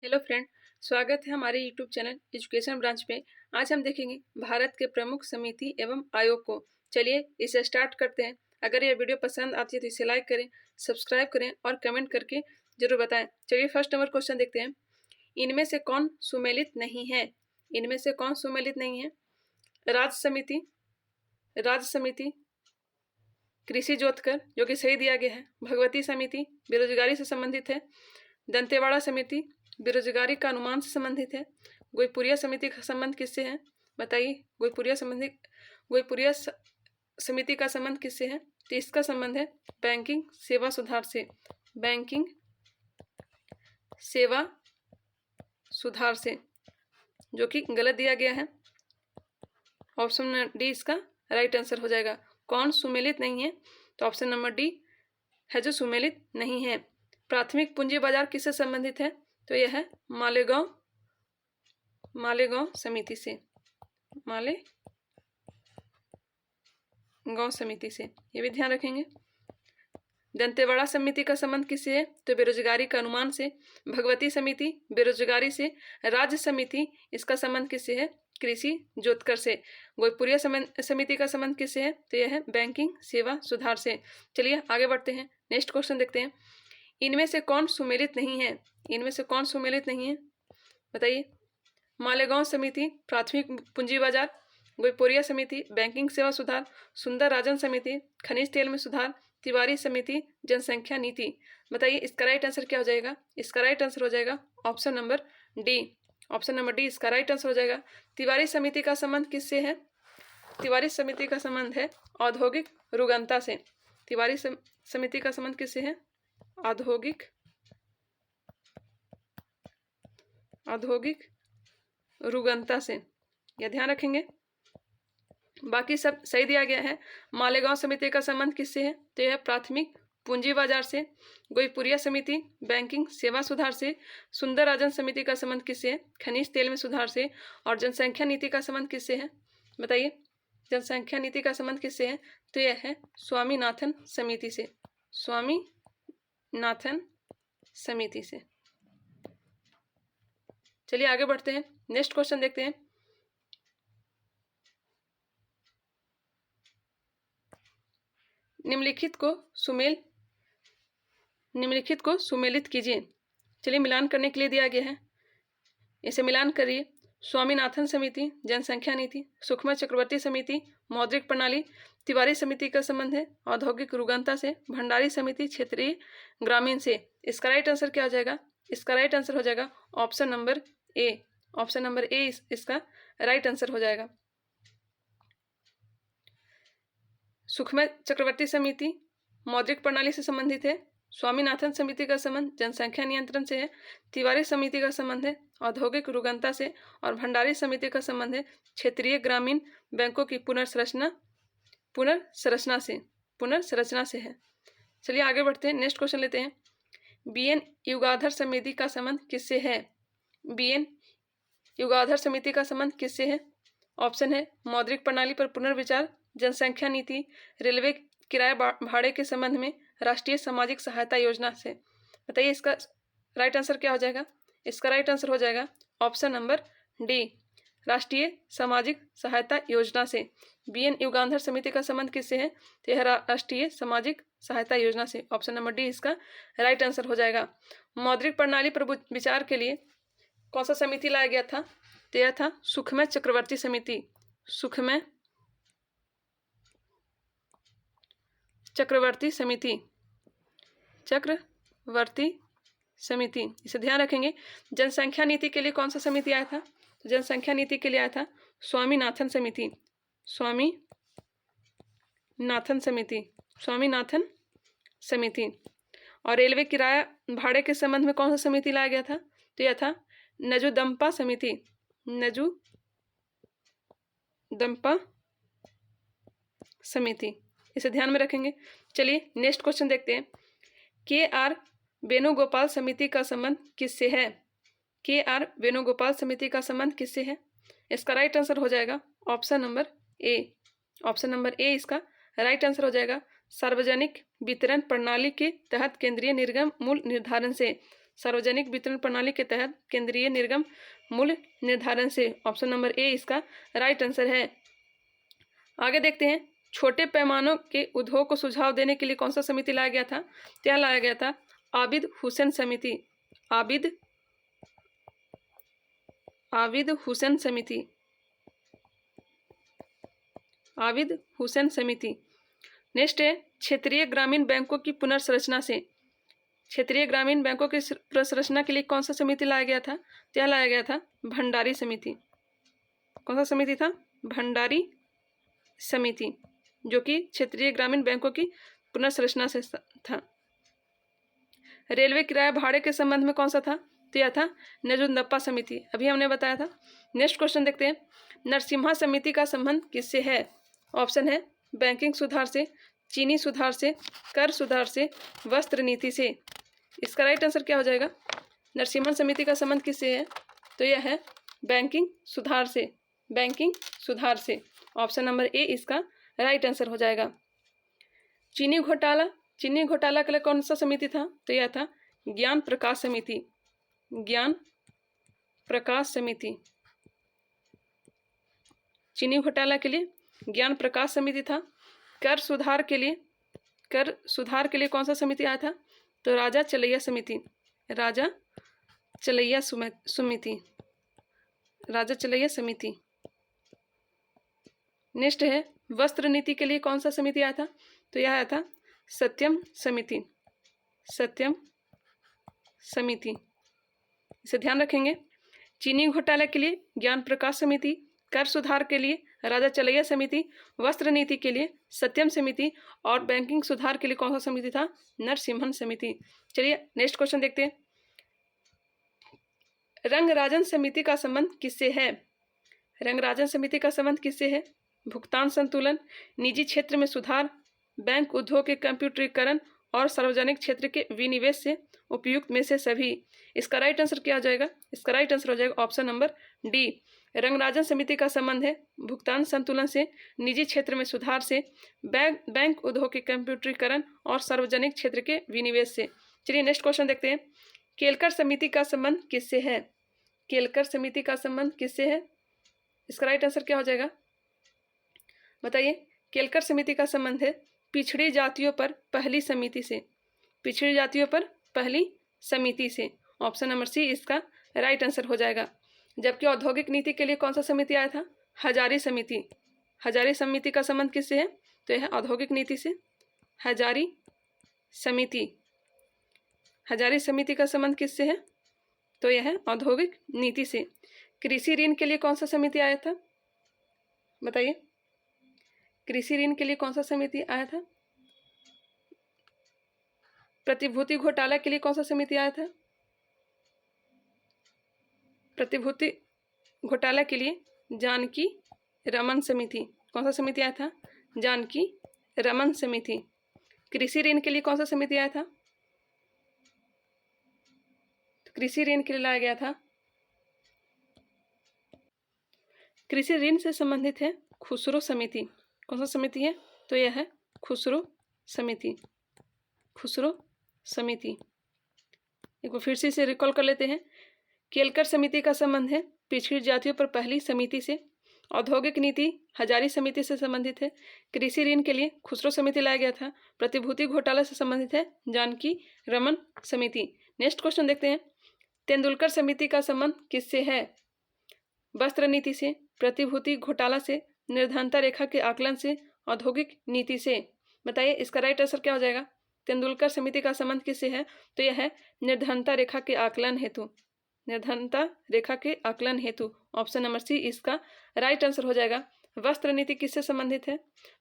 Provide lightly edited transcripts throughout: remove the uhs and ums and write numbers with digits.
Hello friend, स्वागत है हमारे यूट्यूब चैनल एजुकेशन ब्रांच पे। आज हम देखेंगे भारत के प्रमुख समिति एवं आयोग को। चलिए इसे स्टार्ट करते हैं। अगर यह वीडियो पसंद आती है तो इसे लाइक करें, सब्सक्राइब करें और कमेंट करके जरूर बताएं। चलिए फर्स्ट नंबर क्वेश्चन देखते हैं। इनमें से कौन सुमेलित नहीं है? इनमें से कौन सुमेलित नहीं है? राज्य समिति कृषि जोतकर, जो कि सही दिया गया है। भगवती समिति बेरोजगारी से संबंधित है। दंतेवाड़ा समिति बेरोजगारी का अनुमान से संबंधित है। गोईपुरिया समिति का संबंध किससे है? बताइए। गोईपुरिया समिति का संबंध किससे है? तो इसका संबंध है बैंकिंग सेवा सुधार से। बैंकिंग सेवा सुधार से, जो कि गलत दिया गया है। ऑप्शन डी इसका राइट आंसर हो जाएगा। कौन सुमेलित नहीं है? तो ऑप्शन नंबर डी है जो सुमेलित नहीं है। प्राथमिक पूंजी बाजार किससे संबंधित है? तो यह है मालेगांव समिति से। मालेगांव समिति से, ये भी ध्यान रखेंगे। दंतेवाड़ा समिति का संबंध किससे है? तो बेरोजगारी का अनुमान से। भगवती समिति बेरोजगारी से। राज्य समिति, इसका संबंध किससे है? कृषि जोतकर से। गोईपुरिया समिति का संबंध किससे है? तो यह है बैंकिंग सेवा सुधार से। चलिए आगे बढ़ते हैं, नेक्स्ट क्वेश्चन देखते हैं। इनमें से कौन सुमेलित नहीं है? इनमें से कौन सुमेलित नहीं है? बताइए। मालेगांव समिति प्राथमिक पूंजी बाजार, गोईपुरिया समिति बैंकिंग सेवा सुधार, सुंदर राजन समिति खनिज तेल में सुधार, तिवारी समिति जनसंख्या नीति। बताइए इसका राइट आंसर क्या हो जाएगा? इसका राइट आंसर हो जाएगा option number D. Option number D इसका राइट आंसर हो जाएगा। तिवारी समिति का संबंध किससे है? तिवारी समिति का संबंध है औद्योगिक रुगंता से। तिवारी समिति का संबंध किससे है? औद्योगिक रुगंता से, यह ध्यान रखेंगे। बाकी सब सही दिया गया है। मालेगांव समिति का संबंध किससे है? तो यह प्राथमिक पूंजी बाजार से। गोईपुरिया समिति बैंकिंग सेवा सुधार से। सुंदर राजन समिति का संबंध किससे है? खनिज तेल में सुधार से। और जनसंख्या नीति का संबंध किससे है? बताइए। जनसंख्या नीति का संबंध किससे है? तो यह है स्वामीनाथन समिति से। स्वामीनाथन समिति से। चलिए आगे बढ़ते हैं, नेक्स्ट क्वेश्चन देखते हैं। निम्नलिखित को सुमेलित कीजिए। चलिए मिलान करने के लिए दिया गया है, इसे मिलान करिए। स्वामीनाथन समिति जनसंख्या नीति, सुखमा चक्रवर्ती समिति मौद्रिक प्रणाली, तिवारी समिति का संबंध है औद्योगिक रुगंता से, भंडारी समिति क्षेत्रीय ग्रामीण से। इसका राइट आंसर क्या हो जाएगा? इसका राइट आंसर हो जाएगा option number A. Option number A इसका राइट आंसर हो जाएगा। सुखमा चक्रवर्ती समिति मौद्रिक प्रणाली से संबंधित है। स्वामीनाथन समिति का संबंध जनसंख्या नियंत्रण से है। तिवारी समिति का संबंध है औद्योगिक रुगंता से। और भंडारी समिति का संबंध है क्षेत्रीय ग्रामीण बैंकों की पुनर्संरचना से है। चलिए आगे बढ़ते हैं, नेक्स्ट क्वेश्चन लेते हैं। बीएन युगाधर समिति का संबंध किससे है? बीएन युगाधर समिति का संबंध किससे है? ऑप्शन है मौद्रिक प्रणाली पर पुनर्विचार, जनसंख्या नीति, रेलवे किराया भाड़े के संबंध में, राष्ट्रीय सामाजिक सहायता योजना से। बताइए इसका राइट आंसर क्या हो जाएगा? इसका राइट आंसर हो जाएगा ऑप्शन नंबर डी, राष्ट्रीय सामाजिक सहायता योजना से। बीएन युगांधर समिति का संबंध किससे है? तो यह राष्ट्रीय सामाजिक सहायता योजना से। ऑप्शन नंबर डी इसका राइट आंसर हो जाएगा। मौद्रिक प्रणाली पर विचार के लिए कौन सा समिति लाया गया था? तो यह था सुखमा चक्रवर्ती समिति। सुखमा चक्रवर्ती समिति, इसे ध्यान रखेंगे। जनसंख्या नीति के लिए कौन सा समिति आया था? तो जनसंख्या नीति के लिए आया था स्वामीनाथन समिति। और रेलवे किराया भाड़े के संबंध में कौन सा समिति लाया गया था? तो यह था नजुदम्पा समिति, इसे ध्यान में रखेंगे। चलिए नेक्स्ट क्वेश्चन देखते हैं। KR वेणुगोपाल समिति का संबंध किससे है? KR वेणुगोपाल समिति का संबंध किससे है? इसका राइट आंसर हो जाएगा option number A. Option number A इसका राइट आंसर हो जाएगा। सार्वजनिक वितरण प्रणाली के तहत केंद्रीय निर्गम मूल्य निर्धारण से। सार्वजनिक वितरण प्रणाली के तहत केंद्रीय निर्गम मूल्य निर्धारण से। ऑप्शन नंबर ए इसका राइट आंसर है। आगे देखते हैं, छोटे पैमानों के उद्योग को सुझाव देने के लिए कौन सा समिति लाया गया था? क्या लाया गया था? आबिद हुसैन समिति। आबिद हुसैन समिति। आबिद हुसैन समिति। नेक्स्ट है, क्षेत्रीय ग्रामीण बैंकों की पुनर्संरचना से। क्षेत्रीय ग्रामीण बैंकों की पुनर्संरचना के लिए कौन सा समिति लाया गया था? क्या लाया गया था? भंडारी समिति। कौन सा समिति था? भंडारी समिति, जो कि क्षेत्रीय ग्रामीण बैंकों की पुनर्संरचना से था। रेलवे किराया भाड़े के संबंध में कौन सा था? तो यह था नजुंदप्पा समिति, अभी हमने बताया था। नेक्स्ट क्वेश्चन देखते हैं, नरसिम्हा समिति का संबंध किससे है? ऑप्शन है बैंकिंग सुधार से, चीनी सुधार से, कर सुधार से, वस्त्र नीति से। इसका राइट आंसर क्या हो जाएगा? नरसिम्हा समिति का संबंध किससे है? तो यह है बैंकिंग सुधार से। बैंकिंग सुधार से। ऑप्शन नंबर ए इसका राइट आंसर हो जाएगा। चीनी घोटाला। चीनी घोटाला के लिए कौन सा समिति था? तो यह था ज्ञान प्रकाश समिति। ज्ञान प्रकाश समिति। चीनी घोटाला के लिए ज्ञान प्रकाश समिति था। कर सुधार के लिए कौन सा समिति आया था? तो राजा चलैया समिति। राजा चलैया समिति। राजा चलैया समिति। नेक्स्ट है, वस्त्र नीति के लिए कौन सा समिति आया था? तो यह आया था सत्यम समिति। सत्यम समिति, इसे ध्यान रखेंगे। चीनी घोटाला के लिए ज्ञान प्रकाश समिति, कर सुधार के लिए राजा चलैया समिति, वस्त्र नीति के लिए सत्यम समिति और बैंकिंग सुधार के लिए कौन सा समिति था? नरसिम्हन समिति। चलिए नेक्स्ट क्वेश्चन देखते हैं, रंगराजन समिति का संबंध किससे है? रंगराजन समिति का संबंध किससे है? भुगतान संतुलन, निजी क्षेत्र में सुधार, बैंक उद्योग के कंप्यूटरीकरण और सार्वजनिक क्षेत्र के विनिवेश से, उपयुक्त में से सभी। इसका राइट आंसर क्या हो जाएगा? इसका राइट आंसर हो जाएगा ऑप्शन नंबर डी। रंगराजन समिति का संबंध है भुगतान संतुलन से, निजी क्षेत्र में सुधार से, बैंक उद्योग के कंप्यूटरीकरण और सार्वजनिक क्षेत्र के विनिवेश से। चलिए नेक्स्ट क्वेश्चन देखते हैं, केलकर समिति का संबंध किससे है? केलकर समिति का संबंध किससे है? इसका राइट आंसर क्या हो जाएगा? बताइए। केलकर समिति का संबंध है पिछड़ी जातियों पर पहली समिति से। पिछड़ी जातियों पर पहली समिति से। ऑप्शन नंबर सी इसका राइट आंसर हो जाएगा। जबकि औद्योगिक नीति के लिए कौन सा समिति आया था? हजारी समिति। हजारी समिति का संबंध किससे है? तो यह औद्योगिक नीति से। हजारी समिति। हजारी समिति का संबंध किससे है? तो यह है औद्योगिक नीति से। कृषि ऋण के लिए कौन सा समिति आया था? बताइए। कृषि ऋण के लिए कौन सा समिति आया था? प्रतिभूति घोटाला के लिए कौन सा समिति आया था? प्रतिभूति घोटाला के लिए जानकी रमन समिति। कौन सा समिति आया था? जानकी रमन समिति। कृषि ऋण के लिए कौन सा समिति आया था? कृषि ऋण के लिए लाया गया था, कृषि ऋण से संबंधित है खुसरो समिति। कौन सा समिति है? तो यह है खुसरो समिति। खुसरो समिति। एक बार फिर से इसे रिकॉल कर लेते हैं। केलकर समिति का संबंध है पिछड़ी जातियों पर पहली समिति से। औद्योगिक नीति हजारी समिति से संबंधित है। कृषि ऋण के लिए खुसरो समिति लाया गया था। प्रतिभूति घोटाला से संबंधित है जानकी रमन समिति। नेक्स्ट क्वेश्चन देखते हैं, तेंदुलकर समिति का संबंध किससे है? वस्त्र नीति से, प्रतिभूति घोटाला से, निर्धनता रेखा के आकलन से, औद्योगिक नीति से। बताइए इसका राइट आंसर क्या हो जाएगा? तेंदुलकर समिति का संबंध किससे है? तो यह है निर्धनता रेखा के आकलन हेतु। निर्धनता रेखा के आकलन हेतु। ऑप्शन नंबर सी इसका राइट आंसर हो जाएगा। वस्त्र नीति किससे संबंधित है?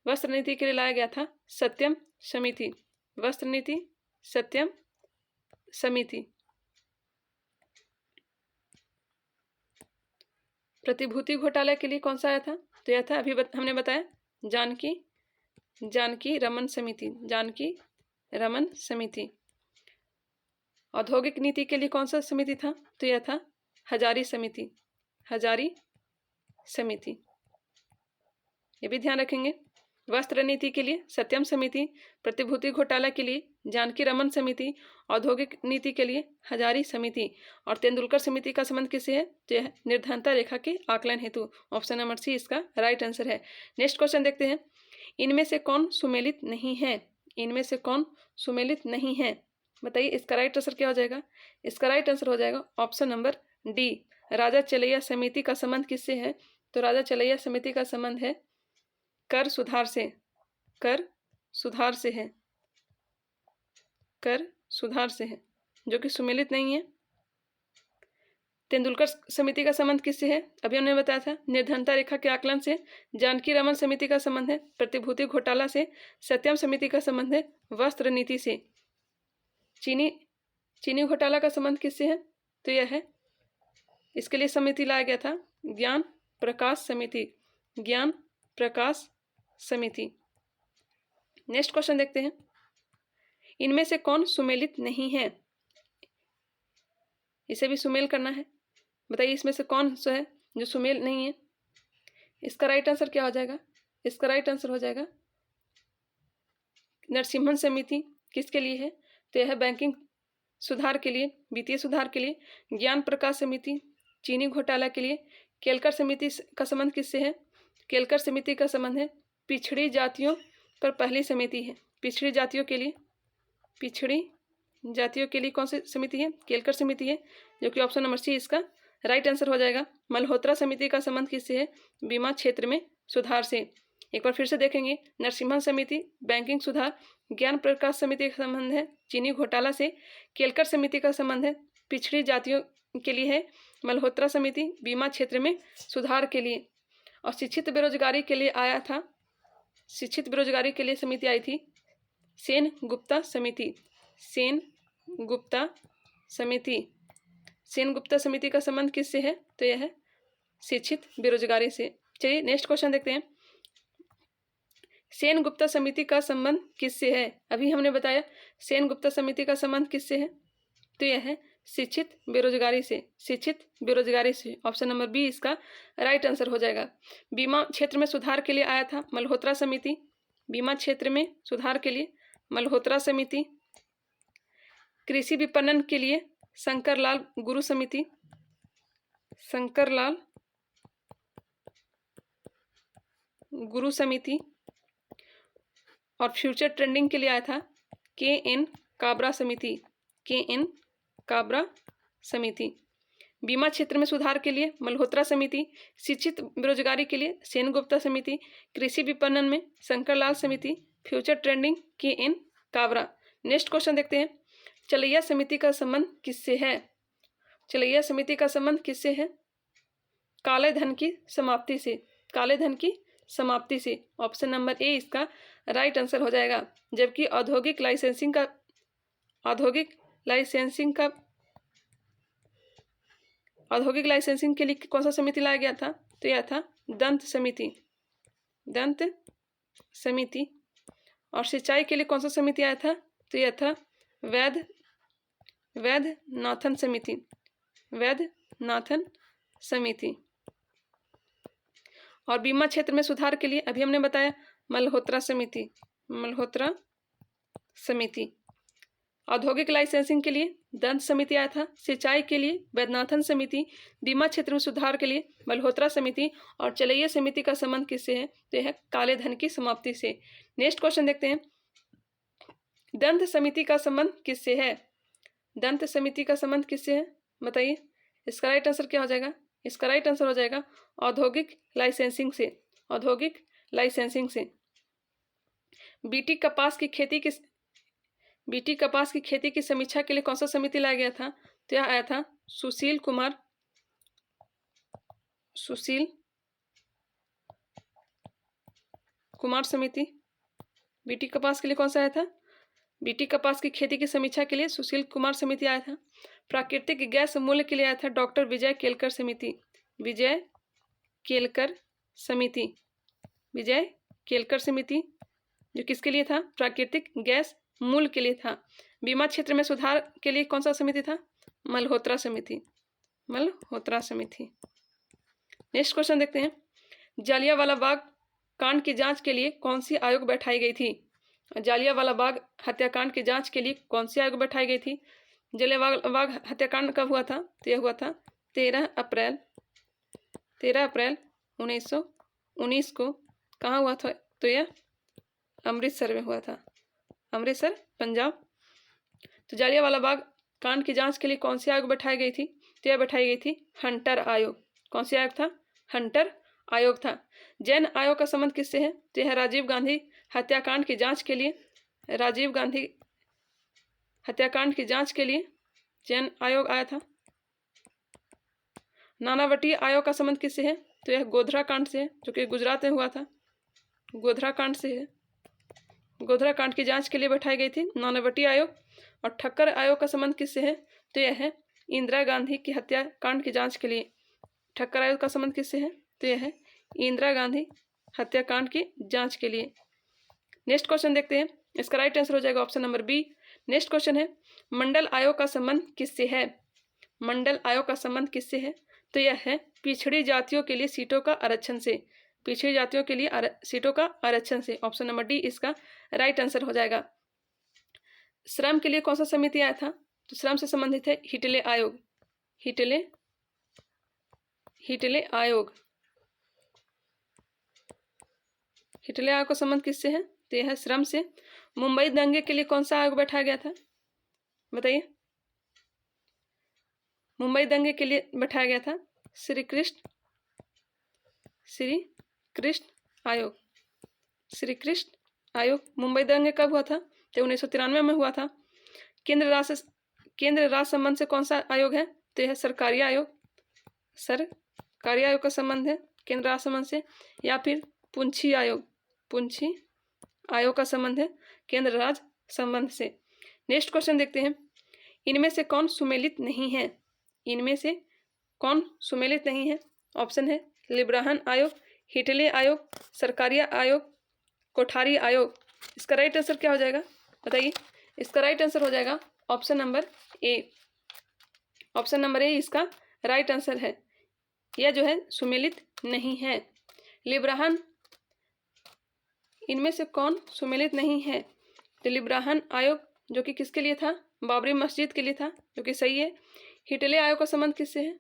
वस्त्र नीति के लिए लाया गया था सत्यम समिति। वस्त्र नीति सत्यम समिति। प्रतिभूति घोटाला के लिए कौन सा आया था? तो यह था अभी हमने बताया जानकी रमन समिति। जानकी रमन समिति। औद्योगिक नीति के लिए कौन सा समिति था? तो यह था हजारी समिति। हजारी समिति, ये भी ध्यान रखेंगे। वस्त्र नीति के लिए सत्यम समिति, प्रतिभूति घोटाला के लिए जानकी रमन समिति, औद्योगिक नीति के लिए हजारी समिति, और तेंदुलकर समिति का संबंध किससे है? तो यह निर्धनता रेखा के आकलन हेतु। ऑप्शन नंबर सी इसका राइट आंसर है। नेक्स्ट क्वेश्चन देखते हैं, इनमें से कौन सुमेलित नहीं है? इनमें से कौन सुमेलित नहीं है? बताइए इसका राइट आंसर क्या हो जाएगा? इसका राइट आंसर हो जाएगा ऑप्शन नंबर डी, राजा चलैया समिति का संबंध किससे है? तो राजा चलैया समिति का संबंध है कर सुधार से, कर सुधार से है, कर सुधार से है, जो कि सुमेलित नहीं है। तेंदुलकर समिति का संबंध किससे है? अभी हमने बताया था निर्धनता रेखा के आकलन से। जानकी रमन समिति का संबंध है प्रतिभूति घोटाला से। सत्यम समिति का संबंध है वस्त्र नीति से। चीनी घोटाला का संबंध किससे है? तो यह है, इसके लिए समिति लाया गया था ज्ञान प्रकाश समिति, ज्ञान प्रकाश समिति। नेक्स्ट क्वेश्चन देखते हैं, इनमें से कौन सुमेलित नहीं है? इसे भी सुमेल करना है। बताइए इसमें से कौन सा है जो सुमेल नहीं है? इसका राइट आंसर क्या हो जाएगा? इसका राइट आंसर हो जाएगा नरसिम्हन समिति। किसके लिए है? तो यह है बैंकिंग सुधार के लिए, वित्तीय सुधार के लिए। ज्ञान प्रकाश समिति चीनी घोटाला के लिए। केलकर समिति का संबंध किससे है? केलकर समिति का संबंध है पिछड़ी जातियों पर पहली समिति है। पिछड़ी जातियों के लिए, पिछड़ी जातियों के लिए कौन सी समिति है? केलकर समिति है, जो कि ऑप्शन नंबर सी इसका राइट आंसर हो जाएगा। मल्होत्रा समिति का संबंध किससे है? बीमा क्षेत्र में सुधार से। एक बार फिर से देखेंगे, नरसिम्हन समिति बैंकिंग सुधार। ज्ञान प्रकाश समिति का संबंध है चीनी घोटाला से। केलकर समिति का संबंध है पिछड़ी जातियों के लिए है। मल्होत्रा समिति बीमा क्षेत्र में सुधार के लिए। और शिक्षित बेरोजगारी के लिए आया था, शिक्षित बेरोजगारी के लिए समिति आई थी सेन गुप्ता समिति, सेन गुप्ता समिति। सेन गुप्ता समिति का संबंध किससे है? तो यह है शिक्षित बेरोजगारी से। चलिए नेक्स्ट क्वेश्चन देखते हैं, सेन गुप्ता समिति का संबंध किससे है? अभी हमने बताया सेन गुप्ता समिति का संबंध किससे है? तो यह है शिक्षित बेरोजगारी से, शिक्षित बेरोजगारी से। ऑप्शन नंबर बी इसका राइट आंसर हो जाएगा। बीमा क्षेत्र में सुधार के लिए आया था मल्होत्रा समिति, बीमा क्षेत्र में सुधार के लिए मल्होत्रा समिति। कृषि विपणन के लिए शंकरलाल गुरु समिति, शंकरलाल गुरु समिति। और फ्यूचर ट्रेंडिंग के लिए आया था के.एन. काबरा समिति, के.एन. काबरा समिति। बीमा क्षेत्र में सुधार के लिए मल्होत्रा समिति। शिक्षित बेरोजगारी के लिए सेन गुप्ता समिति। कृषि विपणन में शंकरलाल समिति। Future trending K. N.. Kabra. Next question देखते हैं, चलैया समिति का संबंध किससे है? चलैया समिति का संबंध किससे है? काले धन की समाप्ति से, काले धन की समाप्ति से। ऑप्शन नंबर ए इसका राइट आंसर हो जाएगा। जबकि औद्योगिक लाइसेंसिंग का, औद्योगिक लाइसेंसिंग के लिए कौन सा समिति लाया गया था? तो यह था दंत समिति, दंत समिति। और सिंचाई के लिए कौन सा समिति आया था? तो यह था वैद्यनाथन समिति, वैद्यनाथन समिति। और बीमा क्षेत्र में सुधार के लिए अभी हमने बताया मल्होत्रा समिति, मल्होत्रा समिति। औद्योगिक लाइसेंसिंग के लिए दंत समिति आया था। सिंचाई के लिए वैद्यनाथन समिति। बीमा क्षेत्र में सुधार के लिए मल्होत्रा समिति। और चलैया समिति का संबंध किससे है? तो यह काले धन की समाप्ति से। नेक्स्ट क्वेश्चन देखते हैं, दंत समिति का संबंध किससे है? दंत समिति का संबंध किससे है? बताइए इसका राइट आंसर क्या हो जाएगा? इसका राइट आंसर हो जाएगा औद्योगिक लाइसेंसिंग से, औद्योगिक लाइसेंसिंग से। बीटी कपास की खेती की समीक्षा के लिए कौन सा समिति लाया गया था? तो यह आया था सुशील कुमार समिति। बीटी कपास के लिए कौन सा आया था? बीटी कपास की खेती की समीक्षा के लिए सुशील कुमार समिति आया था। प्राकृतिक गैस मूल्य के लिए आया था डॉक्टर विजय केलकर समिति, विजय केलकर समिति, विजय केलकर समिति, जो किसके लिए था? प्राकृतिक गैस मूल्य के लिए था। बीमा क्षेत्र में सुधार के लिए कौन सा समिति था? मल्होत्रा समिति, मल्होत्रा समिति। नेक्स्ट क्वेश्चन देखते हैं, जालियांवाला बाग कांड की जांच के लिए कौन सी आयोग बैठाई गई थी? जालियांवाला बाग हत्याकांड की जांच के लिए कौन सी आयोग बैठाई गई थी? जालियांवाला बाग हत्याकांड कब हुआ था? तो यह हुआ था 13 अप्रैल 1919 को। कहाँ हुआ था? तो यह अमृतसर में हुआ था, अमृतसर, पंजाब। तो जालियांवाला बाग कांड की जांच के लिए कौन सी आयोग बैठाई गई थी? तो यह बैठाई गई थी हंटर आयोग। कौन सी आयोग था? हंटर आयोग था। जैन आयोग का संबंध किससे है? तो यह राजीव गांधी हत्याकांड की जांच के लिए, राजीव गांधी हत्याकांड की जांच के लिए जैन आयोग आया था। नानावटी आयोग का संबंध किससे है? तो यह गोधरा कांड से है, जो कि गुजरात में हुआ था, गोधरा कांड से है। गोधरा कांड की जांच के लिए बैठाई गई थी नानावटी आयोग। और ठक्कर आयोग का संबंध किससे है? तो यह है इंदिरा गांधी की हत्याकांड की जांच के लिए। ठक्कर आयोग का संबंध किससे है? तो यह है इंदिरा गांधी हत्याकांड की जांच के लिए। नेक्स्ट क्वेश्चन देखते हैं, इसका राइट आंसर हो जाएगा option number B. Next question है, मंडल आयोग का संबंध किससे है? मंडल आयोग का संबंध किससे है? तो यह है पिछड़ी जातियों के लिए सीटों का आरक्षण से, पिछड़ी जातियों के लिए सीटों का आरक्षण से। ऑप्शन नंबर डी इसका राइट आंसर हो जाएगा। श्रम के लिए कौन सा समिति आया था? तो श्रम से संबंधित है हिटले आयोग, हिटले आयोग। हिटले आयोग का संबंध किससे है? तो यह है श्रम से। मुंबई दंगे के लिए कौन सा आयोग बैठाया गया था? बताइए। मुंबई दंगे के लिए बैठाया गया था श्री कृष्ण आयोग, श्री कृष्ण आयोग। मुंबई दंगे कब हुआ था? तो 1993 में हुआ था। केंद्र राज्य संबंध से कौन सा आयोग है? तो यह सरकारी आयोग, सरकारी आयोग का संबंध है केंद्र राज्य संबंध से। या फिर पुंछी आयोग का संबंध है केंद्र राज्य संबंध से। नेक्स्ट क्वेश्चन देखते हैं, इनमें से कौन सुमेलित नहीं है? इनमें से कौन सुमेलित नहीं है? ऑप्शन है लिब्राहन आयोग, हिटले आयोग, सरकारी आयोग, कोठारी आयोग। इसका राइट आंसर क्या हो जाएगा? बताइए। इसका राइट आंसर हो जाएगा option number A. Option number A इसका राइट आंसर है। यह जो है सुमेलित नहीं है। लिब्राहन, इनमें से कौन सुमेलित नहीं है? तो लिब्राहन आयोग जो कि किसके लिए था? बाबरी मस्जिद के लिए था, जो कि सही है। हिटले आयोग का संबंध किससे है?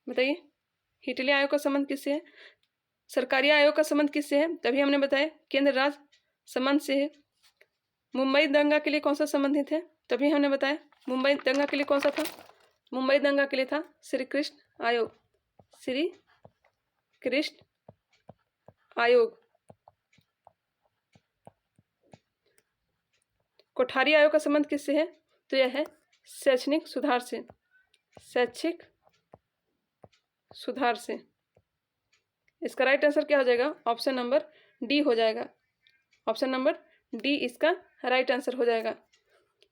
बताइए। हिटले आयोग का संबंध किससे है? सरकारी आयोग का संबंध किससे है? तभी हमने बताया केंद्र राज्य संबंध से है। मुंबई दंगा के लिए कौन सा संबंधित है? तभी हमने बताया मुंबई दंगा के लिए कौन सा था? मुंबई दंगा के लिए था श्री कृष्ण आयोग, श्री कृष्ण आयोग। कोठारी आयोग का संबंध किससे है? तो यह है शैक्षणिक सुधार से, शैक्षिक सुधार से। इसका राइट आंसर क्या हो जाएगा? ऑप्शन नंबर डी हो जाएगा। ऑप्शन नंबर डी इसका राइट आंसर हो जाएगा।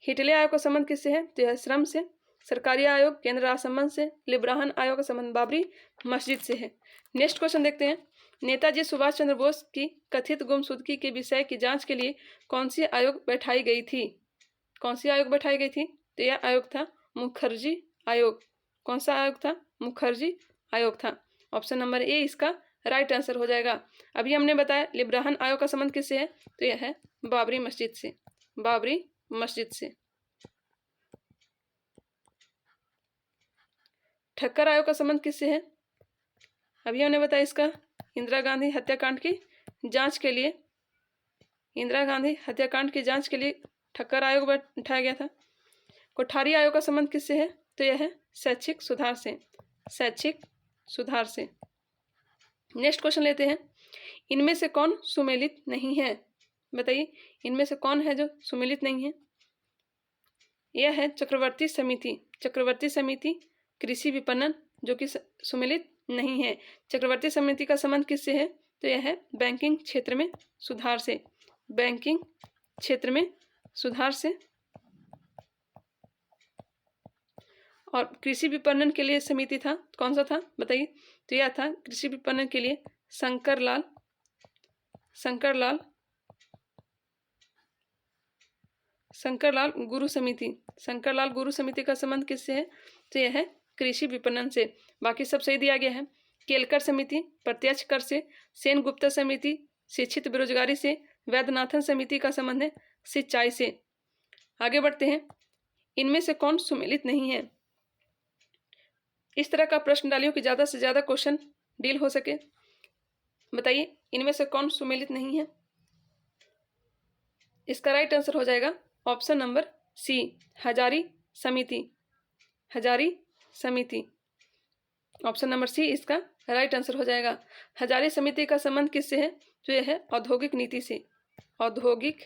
हिटले आयोग का संबंध किससे है? तो यह श्रम से। सरकारी आयोग केंद्र राज्य संबंध से। लिब्राहन आयोग का संबंध बाबरी मस्जिद से है। नेक्स्ट क्वेश्चन देखते हैं, नेताजी सुभाष चंद्र बोस की कथित गुमशुदगी के विषय की जांच के लिए कौन सी आयोग बैठाई गई थी? कौन सी आयोग बैठाई गई थी? तो यह आयोग था मुखर्जी आयोग। कौन सा आयोग था? मुखर्जी आयोग था। ऑप्शन नंबर ए इसका राइट आंसर हो जाएगा। अभी हमने बताया लिब्राहन आयोग का संबंध किससे है? तो यह है बाबरी मस्जिद से, बाबरी मस्जिद से। ठक्कर आयोग का संबंध किससे है? अभी हमने बताया इसका इंदिरा गांधी हत्याकांड की जांच के लिए, इंदिरा गांधी हत्याकांड की जांच के लिए ठक्कर आयोग बैठाया गया था। कोठारी आयोग का संबंध किससे है? तो यह है शैक्षिक सुधार से, शैक्षिक सुधार से। नेक्स्ट क्वेश्चन लेते हैं, इनमें से कौन सुमेलित नहीं है? बताइए, इनमें से कौन है जो सुमेलित नहीं है? यह है चक्रवर्ती समिति, चक्रवर्ती समिति कृषि विपणन, जो कि सुमेलित नहीं है। चक्रवर्ती समिति का संबंध किससे है? तो यह है बैंकिंग क्षेत्र में सुधार से, बैंकिंग क्षेत्र में सुधार से। और कृषि विपणन के लिए समिति था, कौन सा था बताइए? तो यह था कृषि विपणन के लिए शंकरलाल गुरु समिति। शंकरलाल गुरु समिति का संबंध किससे है? तो यह है कृषि विपणन से। बाकी सब सही दिया गया है। केलकर समिति प्रत्यक्ष कर से, सेनगुप्ता समिति शिक्षित बेरोजगारी से, वैद्यनाथन समिति का संबंध है सिंचाई से। आगे बढ़ते हैं, इनमें से कौन सुमेलित नहीं है। इस तरह का प्रश्न डालियो कि ज़्यादा से ज़्यादा क्वेश्चन डील हो सके। बताइए इनमें से कौन सुमेलित नहीं है। इसका राइट आंसर हो जाएगा ऑप्शन नंबर सी, हजारी समिति। हजारी समिति, ऑप्शन नंबर सी इसका राइट आंसर हो जाएगा। हजारी समिति का संबंध किससे है? तो यह है औद्योगिक नीति से। औद्योगिक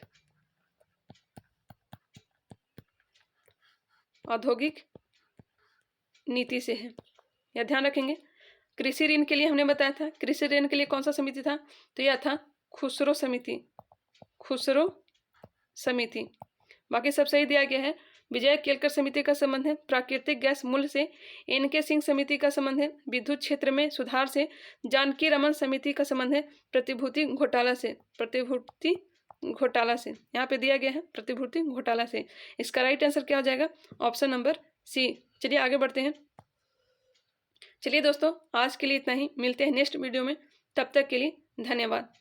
नीति से है, यह ध्यान रखेंगे। कृषि ऋण के लिए हमने बताया था, कृषि ऋण के लिए कौन सा समिति था? तो यह था खुसरो समिति। खुसरो समिति, बाकी सब सही दिया गया है। विजय केलकर समिति का संबंध है प्राकृतिक गैस मूल्य से। एन.के. सिंह समिति का संबंध है विद्युत क्षेत्र में सुधार से। जानकी रमन समिति का संबंध है प्रतिभूति घोटाला से। प्रतिभूति घोटाला से यहाँ पे दिया गया है प्रतिभूति घोटाला से। इसका राइट आंसर क्या हो जाएगा? Option number C. चलिए आगे बढ़ते हैं। चलिए दोस्तों, आज के लिए इतना ही, मिलते हैं नेक्स्ट वीडियो में। तब तक के लिए धन्यवाद।